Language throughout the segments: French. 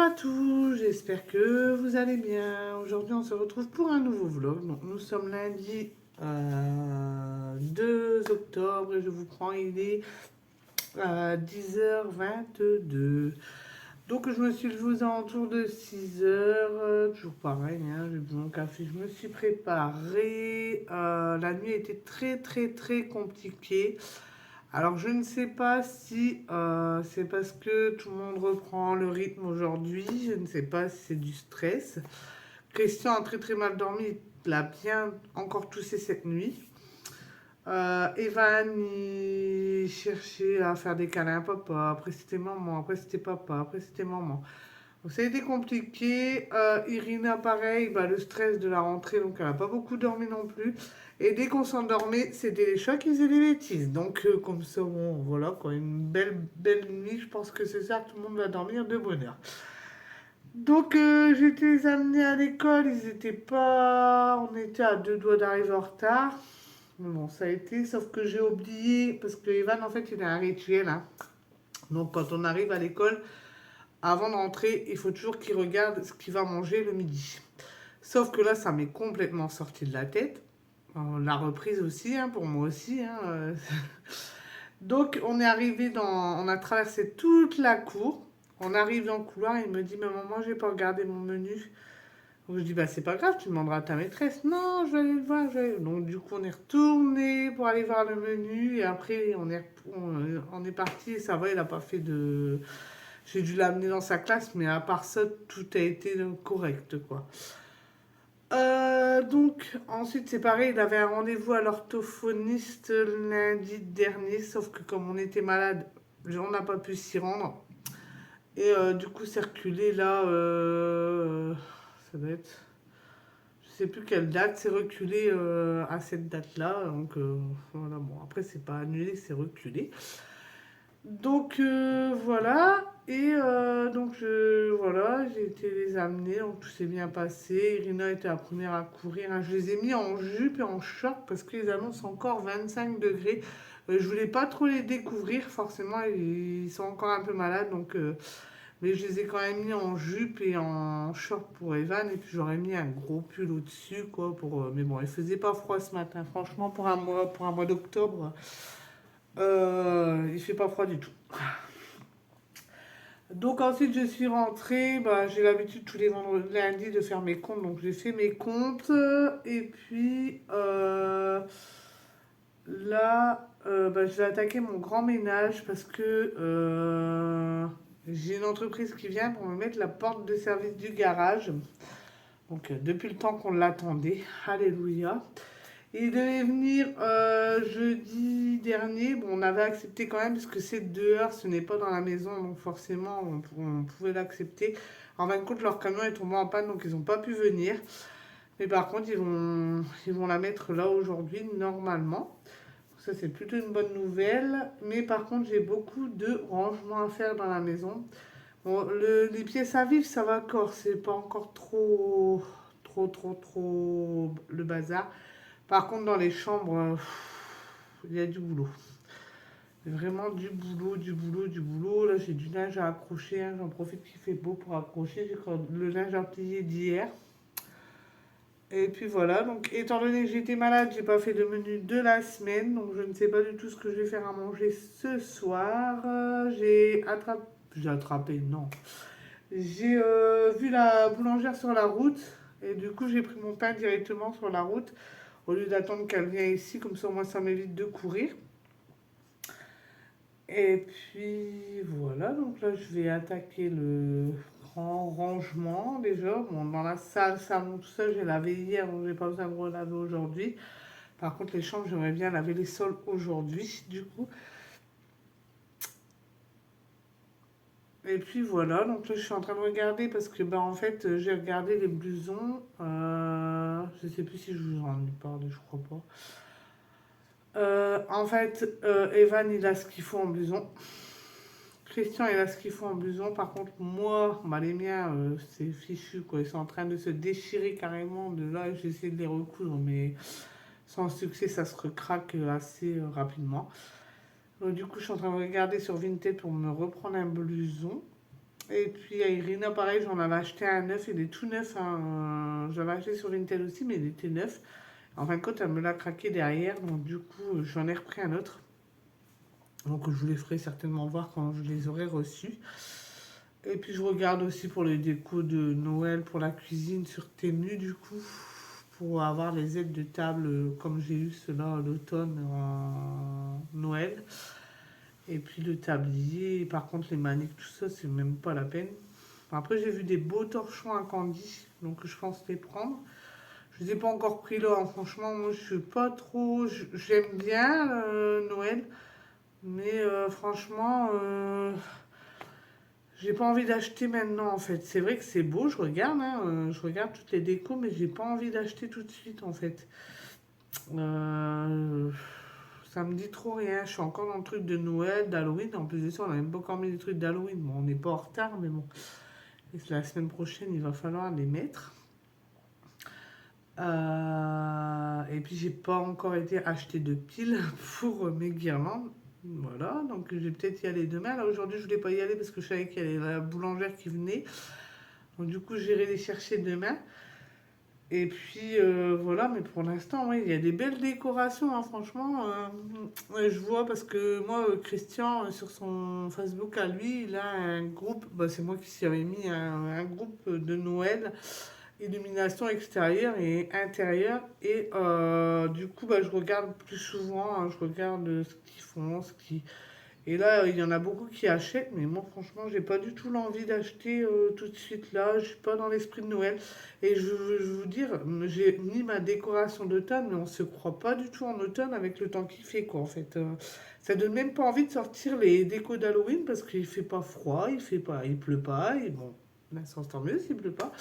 à tous, j'espère que vous allez bien. Aujourd'hui, on se retrouve pour un nouveau vlog. Donc, nous sommes lundi 2 octobre et je vous prends, il est 10h22. Donc, je me suis levée aux alentours de 6h, toujours pareil, hein, j'ai bu mon café, je me suis préparée. La nuit a été très compliquée. Alors, je ne sais pas si c'est parce que tout le monde reprend le rythme aujourd'hui. Je ne sais pas si c'est du stress. Christian a très mal dormi. Il a bien encore toussé cette nuit. Evan, il cherchait à faire des câlins à papa. Après, c'était maman. Après, c'était papa. Après, c'était maman. Donc, ça a été compliqué. Irina, pareil, bah, le stress de la rentrée, donc elle n'a pas beaucoup dormi non plus. Et dès qu'on s'endormait, c'était les chats qui faisaient des bêtises. Donc, comme ça, bon, voilà, quoi, une belle nuit. Je pense que c'est ça, tout le monde va dormir de bonne heure. Donc, j'étais les amenés à l'école. Ils étaient pas. On était à deux doigts d'arriver en retard. Mais bon, ça a été, sauf que j'ai oublié, parce que Evan, en fait, il a un rituel, hein. Donc, quand on arrive à l'école, avant de rentrer, il faut toujours qu'il regarde ce qu'il va manger le midi. Sauf que là, ça m'est complètement sorti de la tête. La reprise aussi, hein, pour moi aussi, hein. Donc, on est arrivé on a traversé toute la cour. On arrive dans le couloir, il me dit, mais maman, j'ai pas regardé mon menu. Donc, je dis, bah, c'est pas grave, tu demanderas à ta maîtresse. Non, je vais aller le voir. Donc, du coup, on est retourné pour aller voir le menu. Et après, on est parti. Et ça va, il a pas fait de. J'ai dû l'amener dans sa classe, mais à part ça, tout a été correct, quoi. Donc, ensuite, c'est pareil, il avait un rendez-vous à l'orthophoniste lundi dernier, sauf que comme on était malade, on n'a pas pu s'y rendre. Et du coup, c'est reculé là, ça doit être, je sais plus quelle date, c'est reculé à cette date-là. Donc, voilà, bon, après, c'est pas annulé, c'est reculé. Donc voilà, et donc voilà, j'ai été les amener, donc tout s'est bien passé. Irina était la première à courir, hein. Je les ai mis en jupe et en short parce qu'ils annoncent encore 25 degrés. Je voulais pas trop les découvrir, forcément, ils sont encore un peu malades, donc, mais je les ai quand même mis en jupe et en short pour Evan, et puis j'aurais mis un gros pull au-dessus, quoi, mais bon, il faisait pas froid ce matin, franchement, pour un mois d'octobre. Il fait pas froid du tout. Donc ensuite je suis rentrée, bah, j'ai l'habitude tous les vendredis, lundis de faire mes comptes, donc j'ai fait mes comptes. Et puis là, bah, je vais attaquer mon grand ménage parce que j'ai une entreprise qui vient pour me mettre la porte de service du garage. Donc depuis le temps qu'on l'attendait, alléluia. Il devait venir jeudi dernier. Bon, on avait accepté quand même parce que c'est dehors, ce n'est pas dans la maison, donc forcément on pouvait l'accepter. En fin de compte, leur camion est tombé en panne, donc ils n'ont pas pu venir. Mais par contre, ils vont la mettre là aujourd'hui, normalement. Ça, c'est plutôt une bonne nouvelle. Mais par contre, j'ai beaucoup de rangements à faire dans la maison. Bon, les pièces à vivre, ça va encore. C'est pas encore trop le bazar. Par contre, dans les chambres, il y a du boulot. Vraiment du boulot. Là, j'ai du linge à accrocher, hein. J'en profite qu'il fait beau pour accrocher. J'ai le linge à plier d'hier. Et puis voilà, donc étant donné que j'étais malade, j'ai pas fait de menu de la semaine. Donc je ne sais pas du tout ce que je vais faire à manger ce soir. J'ai attrapé, non. J'ai vu la boulangère sur la route. Et du coup, j'ai pris mon pain directement sur la route au lieu d'attendre qu'elle vienne ici, comme ça moi ça m'évite de courir. Et puis voilà, donc là je vais attaquer le grand rangement déjà. Bon, dans la salle, salon, tout ça, j'ai lavé hier, donc j'ai pas besoin de relaver aujourd'hui. Par contre, les chambres, j'aimerais bien laver les sols aujourd'hui, du coup. Et puis voilà, donc là je suis en train de regarder parce que bah en fait j'ai regardé les blousons. Je sais plus si je vous en ai parlé, je crois pas. En fait, Evan il a ce qu'il faut en blouson. Christian il a ce qu'il faut en blouson. Par contre, moi, bah, les miens, c'est fichu quoi. Ils sont en train de se déchirer carrément. De là, j'essaie de les recoudre, mais sans succès, ça se recraque assez rapidement. Donc, du coup, je suis en train de regarder sur Vinted pour me reprendre un blouson. Et puis à Irina, pareil, j'en avais acheté un neuf, il est tout neuf, hein. J'avais acheté sur Vinted aussi, mais il était neuf. En fin de compte, elle me l'a craqué derrière, donc du coup, j'en ai repris un autre. Donc je vous les ferai certainement voir quand je les aurai reçus. Et puis je regarde aussi pour les décos de Noël, pour la cuisine sur Temu, du coup, pour avoir les aides de table comme j'ai eu cela à l'automne en Noël. Et puis le tablier, par contre les maniques, tout ça, c'est même pas la peine. Après, j'ai vu des beaux torchons à Candy, donc je pense les prendre. Je les ai pas encore pris là, hein. Franchement, moi je suis pas trop. J'aime bien Noël, mais franchement, j'ai pas envie d'acheter maintenant en fait. C'est vrai que c'est beau, je regarde, hein, je regarde toutes les décos, mais j'ai pas envie d'acheter tout de suite en fait. Euh, Ça me dit trop rien. Je suis encore dans le truc de Noël, d'Halloween. En plus de ça, on a même pas encore mis des trucs d'Halloween. Bon, on n'est pas en retard, mais bon. Et la semaine prochaine, il va falloir les mettre. Et puis, j'ai pas encore été acheter de piles pour mes guirlandes. Voilà, donc je vais peut-être y aller demain. Là, aujourd'hui, je voulais pas y aller parce que je savais qu'il y avait la boulangère qui venait. Donc, du coup, j'irai les chercher demain. Et puis voilà, mais pour l'instant, oui, il y a des belles décorations, hein, franchement. Ouais, je vois parce que moi, Christian, sur son Facebook à lui, il a un groupe, bah, c'est moi qui s'y avais mis un groupe de Noël, illumination extérieure et intérieure. Et du coup, bah, je regarde plus souvent, hein, je regarde ce qu'ils font, ce qui, et là, il y en a beaucoup qui achètent, mais moi, franchement, j'ai pas du tout l'envie d'acheter tout de suite là. Je suis pas dans l'esprit de Noël. Et je veux vous dire, j'ai mis ma décoration d'automne, mais on se croit pas du tout en automne avec le temps qu'il fait, quoi, en fait. Ça donne même pas envie de sortir les décos d'Halloween parce qu'il fait pas froid, il fait pas, il pleut pas. Et bon, l'instant, tant mieux s'il pleut pas.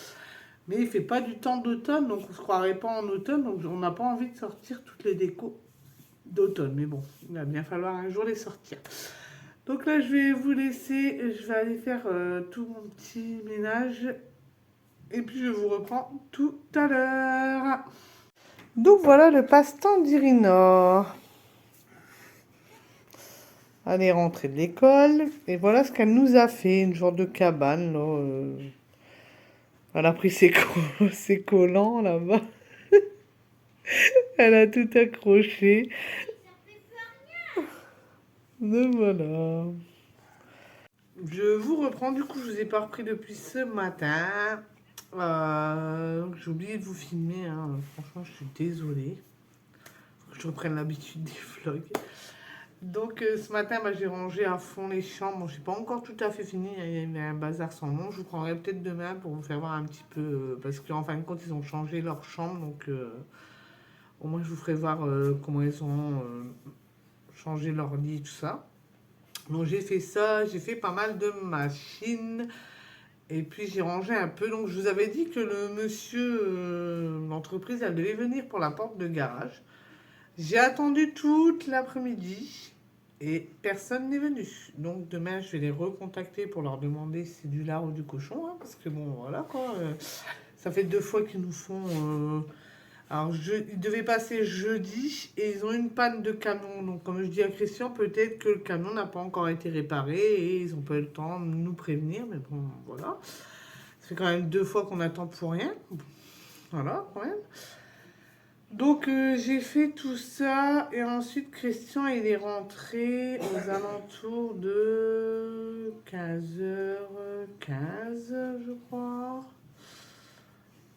Mais il fait pas du temps d'automne, donc on se croirait pas en automne, donc on n'a pas envie de sortir toutes les décos d'automne. Mais bon, il va bien falloir un jour les sortir. Donc là, je vais vous laisser. Je vais aller faire tout mon petit ménage. Et puis, je vous reprends tout à l'heure. Donc voilà le passe-temps d'Irina. Elle est rentrée de l'école. Et voilà ce qu'elle nous a fait. Une genre de cabane, là. Elle a pris ses collants là-bas. Elle a tout accroché. Donc voilà. Je vous reprends, du coup, je vous ai pas repris depuis ce matin. J'ai oublié de vous filmer, hein. Franchement, je suis désolée. Faut que je reprenne l'habitude des vlogs. Donc, ce matin, bah, j'ai rangé à fond les chambres. Bon, j'ai pas encore tout à fait fini. Il y avait un bazar sans nom. Je vous prendrai peut-être demain pour vous faire voir un petit peu. Parce qu'en fin de compte, ils ont changé leur chambre. Donc, au moins, je vous ferai voir comment ils ont changé leur lit, tout ça. Donc j'ai fait ça, j'ai fait pas mal de machines et puis j'ai rangé un peu. Donc je vous avais dit que le monsieur, l'entreprise, elle devait venir pour la porte de garage. J'ai attendu toute l'après-midi et personne n'est venu. Donc demain je vais les recontacter pour leur demander si c'est du lard ou du cochon, hein, parce que bon voilà quoi. Ça fait 2 fois qu'ils nous font alors, ils devaient passer jeudi et ils ont une panne de camion. Donc, comme je dis à Christian, peut-être que le camion n'a pas encore été réparé et ils n'ont pas eu le temps de nous prévenir. Mais bon, voilà. Ça fait quand même 2 fois qu'on attend pour rien. Voilà, quand même. Donc, j'ai fait tout ça et ensuite, Christian, il est rentré aux alentours de 15h15, je crois.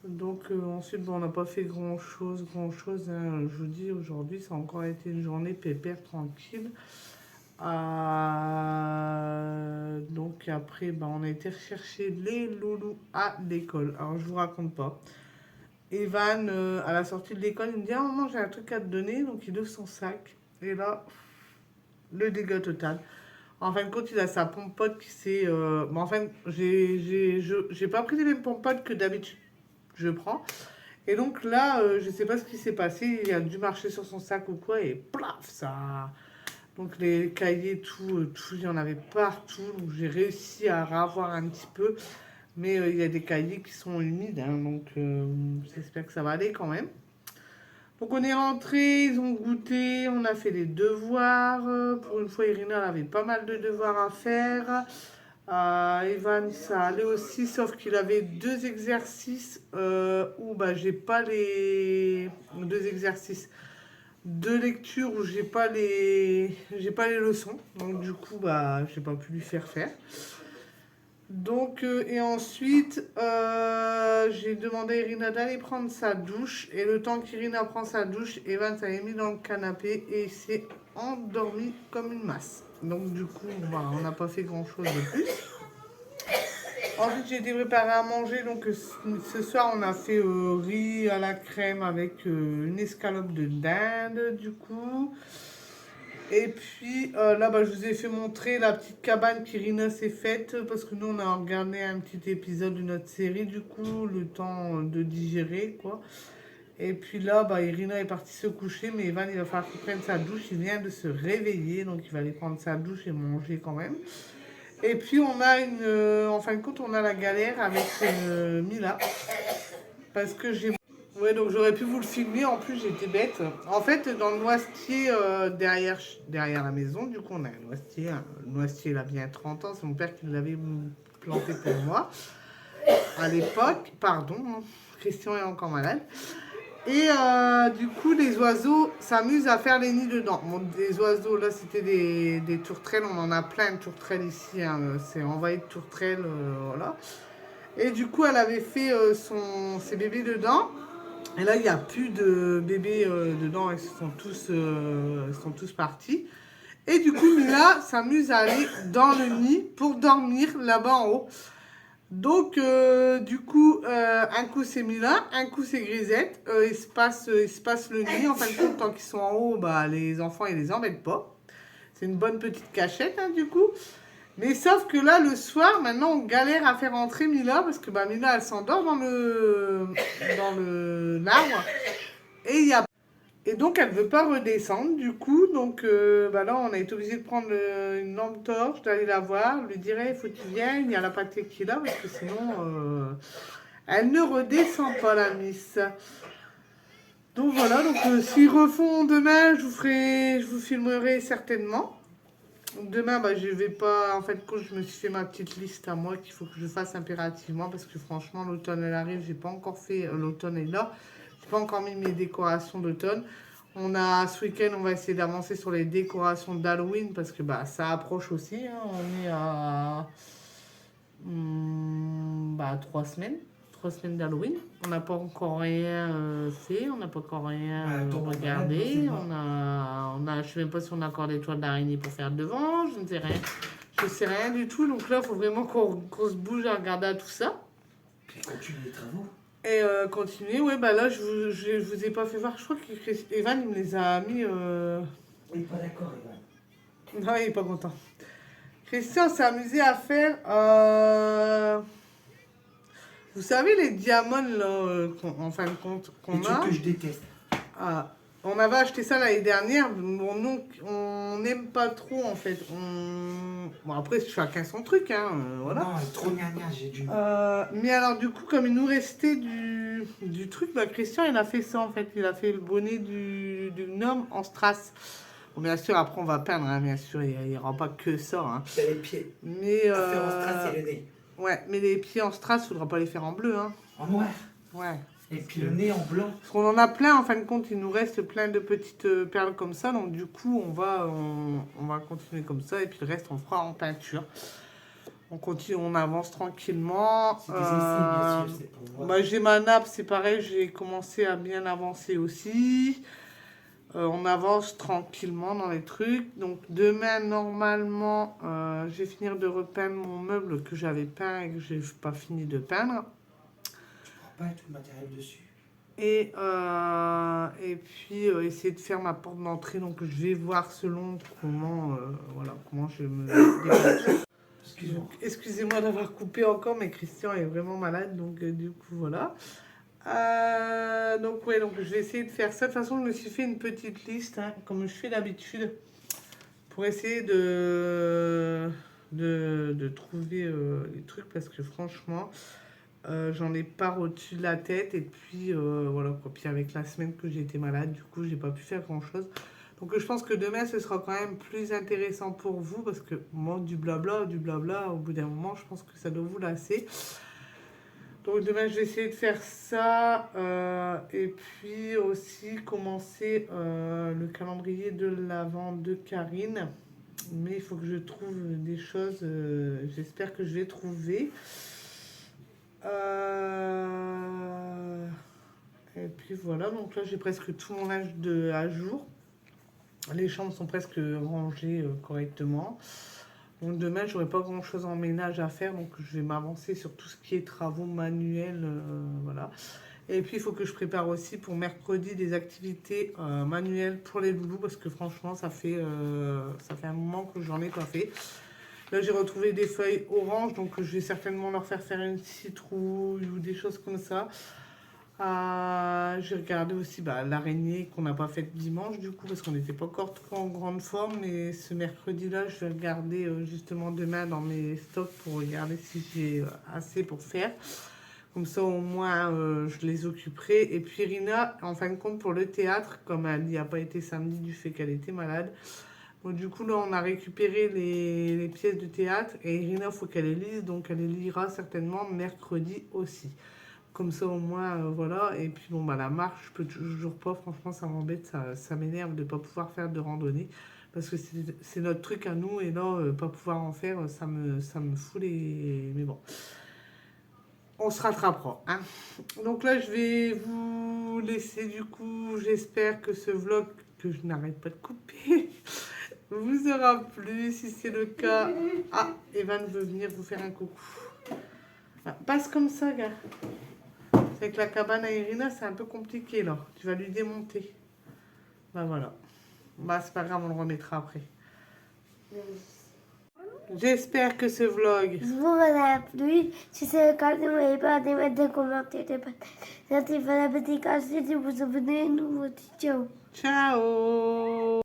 Donc ensuite, bon, on n'a pas fait grand-chose, grand-chose, hein. Je vous dis, aujourd'hui, ça a encore été une journée pépère, tranquille. Donc après, bah, on a été rechercher les loulous à l'école. Alors, je vous raconte pas. Evan, à la sortie de l'école, il me dit, ah maman, j'ai un truc à te donner. Donc, il ouvre son sac. Et là, le dégât total. En fin de compte, il a sa pompote qui s'est... bon, en fait, j'ai pas pris les mêmes pompotes que d'habitude je prends. Et donc là, je sais pas ce qui s'est passé, il a dû marcher sur son sac ou quoi, et plaf, ça... Donc les cahiers, tout, il y en avait partout, donc j'ai réussi à ravoir un petit peu, mais il y a des cahiers qui sont humides, hein, donc j'espère que ça va aller quand même. Donc on est rentré, ils ont goûté, on a fait les devoirs, pour une fois Irina elle avait pas mal de devoirs à faire. Evan, ça allait aussi, sauf qu'il avait 2 exercices où bah, j'ai pas les 2 exercices de lecture où j'ai pas les leçons. Donc du coup, bah, j'ai pas pu lui faire faire. Donc, et ensuite, j'ai demandé à Irina d'aller prendre sa douche. Et le temps qu'Irina prend sa douche, Evan s'est mis dans le canapé et il s'est endormi comme une masse. Donc, du coup, bah, on n'a pas fait grand-chose de plus. Ensuite, j'ai été préparer à manger. Donc, ce soir, on a fait riz à la crème avec une escalope de dinde, du coup. Et puis là, bah, je vous ai fait montrer la petite cabane qu'Irina s'est faite parce que nous, on a regardé un petit épisode de notre série, du coup, le temps de digérer, quoi. Et puis là, bah, Irina est partie se coucher, mais Evan, il va falloir qu'il prenne sa douche. Il vient de se réveiller, donc il va aller prendre sa douche et manger quand même. Et puis, on a en fin de compte, on a la galère avec Mila parce que j'ai. Ouais, donc j'aurais pu vous le filmer, en plus j'étais bête. En fait, dans le noisetier derrière la maison, du coup on a un noisetier. Le noisetier il a bien 30 ans, c'est mon père qui l'avait planté pour moi à l'époque. Pardon, hein, Christian est encore malade. Et du coup les oiseaux s'amusent à faire les nids dedans. Bon, des oiseaux, là c'était des tourterelles, on en a plein de tourterelles ici, hein, c'est envahi de tourterelles, voilà. Et du coup elle avait fait ses bébés dedans. Et là, il n'y a plus de bébés dedans, ils sont tous partis. Et du coup, Mila s'amuse à aller dans le nid pour dormir là-bas en haut. Donc, du coup, un coup c'est Mila, un coup c'est Grisette. Ils se passent le nid. En fin de compte, tant qu'ils sont en haut, bah, les enfants, ils les embêtent pas. C'est une bonne petite cachette, hein, du coup. Mais sauf que là, le soir, maintenant, on galère à faire entrer Mila parce que bah, Mila, elle s'endort dans le l'arbre. Et, et donc, elle ne veut pas redescendre, du coup. Donc, bah là, on a été obligé de prendre une lampe torche, d'aller la voir, lui dire, il faut que tu viennes, il y a la pâtée qui est là, parce que sinon, elle ne redescend pas, la miss. Donc, voilà. Donc, s'ils refont demain, je vous filmerai certainement. Demain, bah, je vais pas. En fait, quand je me suis fait ma petite liste à moi qu'il faut que je fasse impérativement parce que franchement, l'automne elle arrive. J'ai pas encore fait. L'automne est là. J'ai pas encore mis mes décorations d'automne. On a ce week-end, on va essayer d'avancer sur les décorations d'Halloween parce que bah ça approche aussi, hein. On est à 3 semaines. 3 semaines d'Halloween. On n'a pas encore rien fait, on n'a pas encore rien regardé. Je sais même pas si on a encore des toiles d'araignée pour faire devant, je ne sais rien. Je sais rien du tout, donc là, il faut vraiment qu'on se bouge à regarder à tout ça. Puis continue les travaux. Et continuer, ouais, bah là, je vous ai pas fait voir, je crois que Evan, il me les a mis. Il n'est pas d'accord, Evan. Non, il est pas content. Christian s'est amusé à faire. Vous savez, les diamants, là, en fin de compte, Les qu'on trucs a. que je déteste. On avait acheté ça l'année dernière. On n'aime pas trop, en fait. Bon, après, chacun son truc, hein, voilà. Non, trop gnagna, j'ai du. Mais alors, du coup, comme il nous restait du truc, bah, Christian, il a fait ça, en fait. Il a fait le bonnet du gnome en strass. Bon, bien sûr, après, on va peindre, hein, bien sûr. Il n'y aura pas que ça, hein. C'est les pieds. Mais, À faire en strass et le nez. ouais, mais les pieds en strass, il ne faudra pas les faire en bleu, hein. En noir. Ouais. Et puis le nez en blanc. Parce qu'on en a plein, en fin de compte, il nous reste plein de petites perles comme ça. Donc, du coup, on va continuer comme ça. Et puis, le reste, on fera en peinture. On continue, on avance tranquillement. C'est des essais, bien sûr, c'est pour voir. Bah, j'ai ma nappe, c'est pareil, j'ai commencé à bien avancer aussi. On avance tranquillement dans les trucs. Donc demain, normalement, je vais finir de repeindre mon meuble que j'avais peint et que je n'ai pas fini de peindre. Tu prends pas tout le matériel dessus. Et puis essayer de faire ma porte d'entrée. Donc je vais voir selon comment je me débrouille. Excusez-moi d'avoir coupé encore, mais Christian est vraiment malade, donc du coup voilà. Donc je vais essayer de faire ça. De toute façon, je me suis fait une petite liste, hein, comme je fais d'habitude, pour essayer de trouver les trucs, parce que franchement, j'en ai pas au-dessus de la tête. Et puis voilà quoi. Puis avec la semaine que j'ai été malade, du coup, j'ai pas pu faire grand-chose. Donc je pense que demain, ce sera quand même plus intéressant pour vous, parce que moi, du blabla, au bout d'un moment, je pense que ça doit vous lasser. Donc demain, je vais essayer de faire ça, et puis aussi commencer le calendrier de l'Avent de Karine. Mais il faut que je trouve des choses, j'espère que je vais trouver. Et puis voilà, donc là j'ai presque tout mon âge à jour. Les chambres sont presque rangées correctement. Donc demain, j'aurai pas grand chose en ménage à faire, donc je vais m'avancer sur tout ce qui est travaux manuels, voilà. Et puis il faut que je prépare aussi pour mercredi des activités manuelles pour les loulous, parce que franchement, ça fait un moment que j'en ai pas fait. Là, j'ai retrouvé des feuilles oranges, donc je vais certainement leur faire une citrouille ou des choses comme ça. J'ai regardé aussi l'araignée qu'on n'a pas faite dimanche, du coup, parce qu'on n'était pas encore trop en grande forme. Mais ce mercredi-là, je vais regarder justement demain dans mes stocks pour regarder si j'ai assez pour faire. Comme ça, au moins, je les occuperai. Et puis, Irina, en fin de compte, pour le théâtre, comme elle n'y a pas été samedi du fait qu'elle était malade, bon, du coup, là, on a récupéré les pièces de théâtre. Et Irina, il faut qu'elle les lise, donc elle les lira certainement mercredi aussi. Comme ça, au moins, voilà. Et puis, bon, la marche, je peux toujours pas. Franchement, ça m'embête, ça m'énerve de ne pas pouvoir faire de randonnée. Parce que c'est notre truc à nous. Et là, pas pouvoir en faire, ça me fout les... Mais bon, on se rattrapera, hein. Donc là, je vais vous laisser, du coup. J'espère que ce vlog, que je n'arrête pas de couper, vous aura plu. Si c'est le cas... Ah, Evan veut venir vous faire un coucou. Ah, passe comme ça, gars. Avec la cabane à Irina, c'est un peu compliqué là. Tu vas lui démonter. Voilà. C'est pas grave, on le remettra après. J'espère que ce vlog vous aura plu. Si c'est le cas, n'oubliez pas de mettre des commentaires, de partager, de faire la petite case, de vous abonner à nous. Ciao. Ciao.